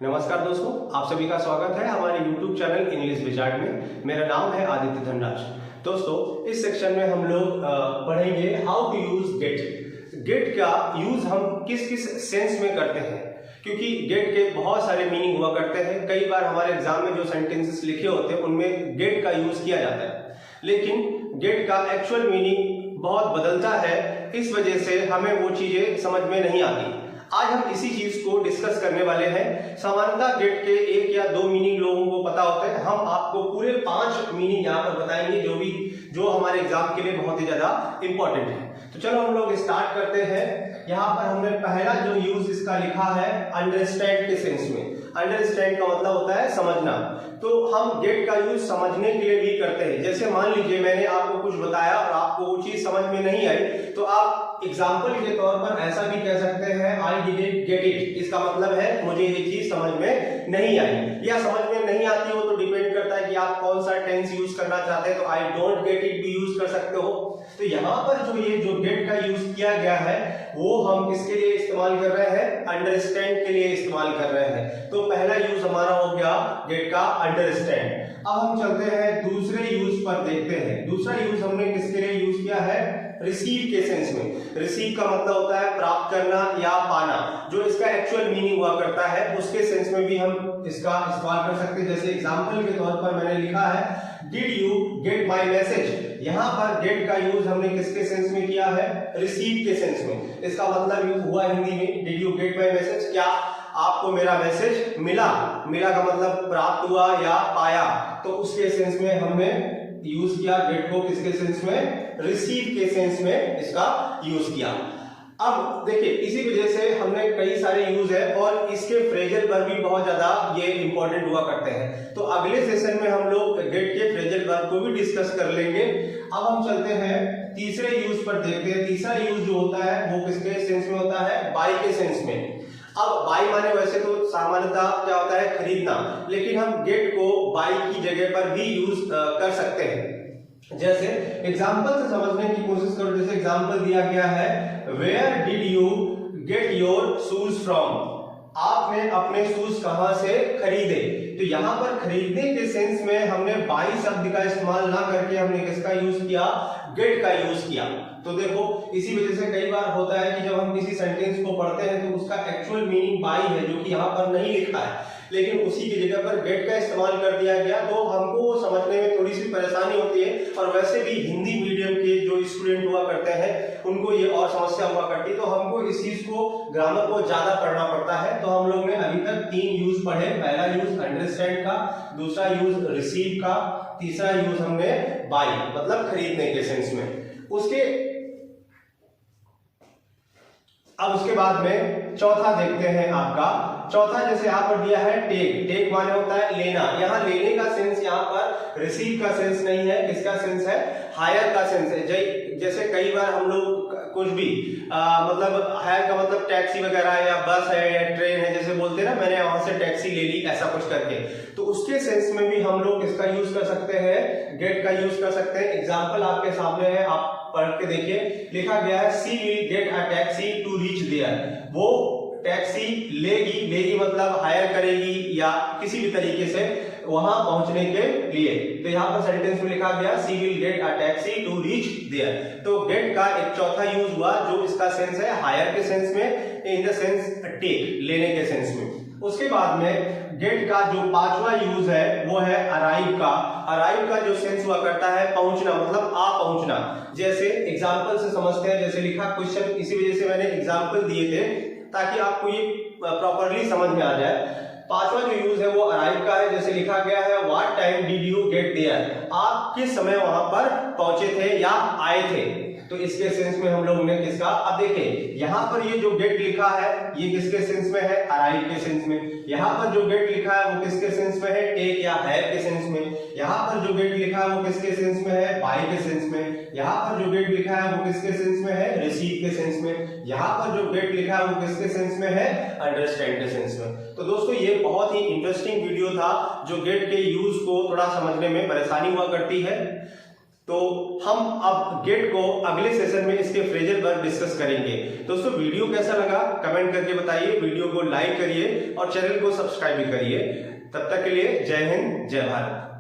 नमस्कार दोस्तों, आप सभी का स्वागत है हमारे YouTube चैनल इंग्लिश विजार्ड में। मेरा नाम है आदित्य धनराज। दोस्तों, इस सेक्शन में हम लोग पढ़ेंगे how to use get. Get का यूज हम किस किस सेंस में करते हैं, क्योंकि गेट के बहुत सारे मीनिंग हुआ करते हैं। कई बार हमारे एग्जाम में जो सेंटेंसेस लिखे होते हैं उनमें गेट का यूज किया जाता है, लेकिन गेट का एक्चुअल मीनिंग बहुत बदलता है। इस वजह से हमें वो चीजें समझ में नहीं आती। आज हम इसी चीज को डिस्कस करने वाले हैं। सामान्यतः गेट के एक या दो मीनिंग लोगों को पता होते हैं। हम आपको पूरे 5 मीनिंग यहाँ पर बताएंगे जो हमारे एग्जाम के लिए बहुत ही ज्यादा इंपॉर्टेंट है। तो चलो हम लोग स्टार्ट करते हैं। यहाँ पर हमने पहला जो यूज इसका लिखा है अंडरस्टैंड के सेंस में। अंडरस्टैंड का मतलब होता है समझना। तो हम गेट का यूज समझने के लिए भी करते हैं। जैसे मान लीजिए मैंने आपको कुछ बताया और आपको वो चीज समझ में नहीं आई, तो आप एग्जाम्पल के तौर पर ऐसा भी कह सकते हैं आई डिडंट गेट इट। इसका मतलब है मुझे ये चीज समझ में नहीं आई, या समझ में नहीं आती हो तो डिपेंड करता है कि आप कौन सा टेंस यूज करना चाहते हैं। तो आई डोंट गेट इट भी यूज कर सकते हो। तो यहाँ पर जो गेट का यूज किया गया है वो हम किसके लिए इस्तेमाल कर रहे हैं? अंडरस्टैंड के लिए इस्तेमाल कर रहे हैं। तो पहला यूज हमारा हो गया गेट का अंडरस्टैंड। अब हम चलते हैं दूसरे यूज पर, देखते हैं दूसरा यूज हमने किसके लिए यूज किया है? रिसीव के सेंस में। रिसीव का मतलब होता है प्राप्त करना या पाना। जो इसका एक्चुअल मीनिंग हुआ करता है उसके सेंस में भी हम इसका इस्तेमाल कर सकते हैं। जैसे एग्जांपल के तौर पर मैंने लिखा है did you gate my message. यहाँ पर गेट का यूज हमने किसके सेंस में किया है? रिसीव के सेंस में। इसका मतलब यूज हुआ हिंदी में did you gate my message, क्या आपको मेरा मैसेज मिला? मिला का मतलब प्राप्त हुआ या पाया। तो उसके सेंस में हमने यूज किया गेट को, किसके सेंस में? रिसीव के सेंस में इसका यूज किया। अब देखिए, इसी वजह से हमने कई सारे यूज है और इसके फ्रेजल वर्ब भी बहुत ज्यादा ये इंपॉर्टेंट हुआ करते हैं। तो अगले सेशन में हम लोग गेट के फ्रेजल वर्ब को भी डिस्कस कर लेंगे। अब हम चलते हैं तीसरे यूज पर, देखते हैं तीसरा यूज जो होता है वो किसके सेंस में होता है? बाय के सेंस में। अब बाय माने वैसे तो सामान्यतः क्या होता है? खरीदना, लेकिन हम गेट को बाय की जगह पर भी यूज कर सकते हैं। जैसे एग्जांपल से समझने की कोशिश करो। जैसे एग्जांपल दिया गया है where did you get your shoes from. आपने अपने शूज कहां से खरीदे? तो यहाँ पर खरीदने के सेंस में हमने बाय शब्द का इस्तेमाल ना करके हमने किसका यूज किया? गेट का यूज किया। तो देखो, इसी वजह से कई बार होता है कि जब हम किसी सेंटेंस को पढ़ते हैं तो उसका एक्चुअल मीनिंग बाय है जो कि यहाँ पर नहीं लिखा है, लेकिन उसी की जगह पर गेट का इस्तेमाल कर दिया गया, तो हमको समझने में थोड़ी सी परेशानी होती है। और वैसे भी हिंदी मीडियम के जो स्टूडेंट हुआ करते हैं उनको ये और समस्या हुआ करती है। तो हमको इस चीज को, ग्रामर को ज्यादा पढ़ना पड़ता है। तो हम लोग ने अभी तक 3 यूज पढ़े। पहला यूज अंडरस्टैंड का, दूसरा यूज रिसीव का, तीसरा यूज हमने बाय मतलब खरीदने के सेंस में। अब उसके बाद में चौथा देखते हैं आपका। चौथा जैसे यहाँ पर दिया है टेक। टेक माने होता है लेना। यहाँ लेने का सेंस यहाँ पर रिसीव का सेंस नहीं है। किसका सेंस है? हायर का सेंस है। जैसे कई बार हम लोग कुछ भी मतलब हायर का मतलब टैक्सी वगैरह या बस है या ट्रेन है, जैसे बोलते हैं ना मैंने वहां से टैक्सी ले ली, ऐसा कुछ करके। तो उसके सेंस में भी हम लोग किसका यूज कर सकते हैं? गेट का यूज कर सकते हैं। एग्जाम्पल आपके सामने है, आप पढ़ के देखिए। लिखा गया है she will get a taxi to reach there. वो टैक्सी लेगी, लेगी मतलब हायर करेगी या किसी भी तरीके से वहां पहुंचने के लिए। तो यहाँ पर सेंटेंस में लिखा गया she will get a taxi to reach there. तो गेट का एक चौथा यूज हुआ जो इसका सेंस है हायर के सेंस में, इन द सेंस टेक, लेने के सेंस में। उसके बाद में गेट का जो 5वां यूज है वो है अराइव का। अराइव का जो सेंस हुआ करता है पहुंचना, मतलब आ पहुंचना। जैसे एग्जांपल से समझते हैं। जैसे लिखा क्वेश्चन, इसी वजह से मैंने एग्जांपल दिए थे ताकि आपको ये प्रॉपर्ली समझ में आ जाए। 5वां जो यूज है वो अराइव का है। जैसे लिखा गया है what time did you get there. आप किस समय वहां पर पहुंचे थे या आए थे। तो इसके सेंस में हम लोग ने किसका? अब देखिए यहाँ पर ये जो गेट लिखा है ये किसके सेंस में है? अराइव के सेंस में। यहाँ पर जो गेट लिखा है वो किसके सेंस में है? टेक या हैव के सेंस में। यहाँ पर जो गेट लिखा है वो किसके सेंस में है? बाय के सेंस में। यहाँ पर जो गेट लिखा है वो किसके सेंस में है? रिसीव के सेंस में। यहाँ पर जो गेट लिखा है वो किसके सेंस में है? अंडरस्टैंड के सेंस में। तो दोस्तों, ये बहुत ही इंटरेस्टिंग वीडियो था जो गेट के यूज को थोड़ा समझने में परेशानी हुआ करती है। तो हम अब गेट को अगले सेशन में इसके फ्रेजल वर्ब डिस्कस करेंगे। दोस्तों वीडियो कैसा लगा कमेंट करके बताइए, वीडियो को लाइक करिए और चैनल को सब्सक्राइब भी करिए। तब तक के लिए जय हिंद जय भारत।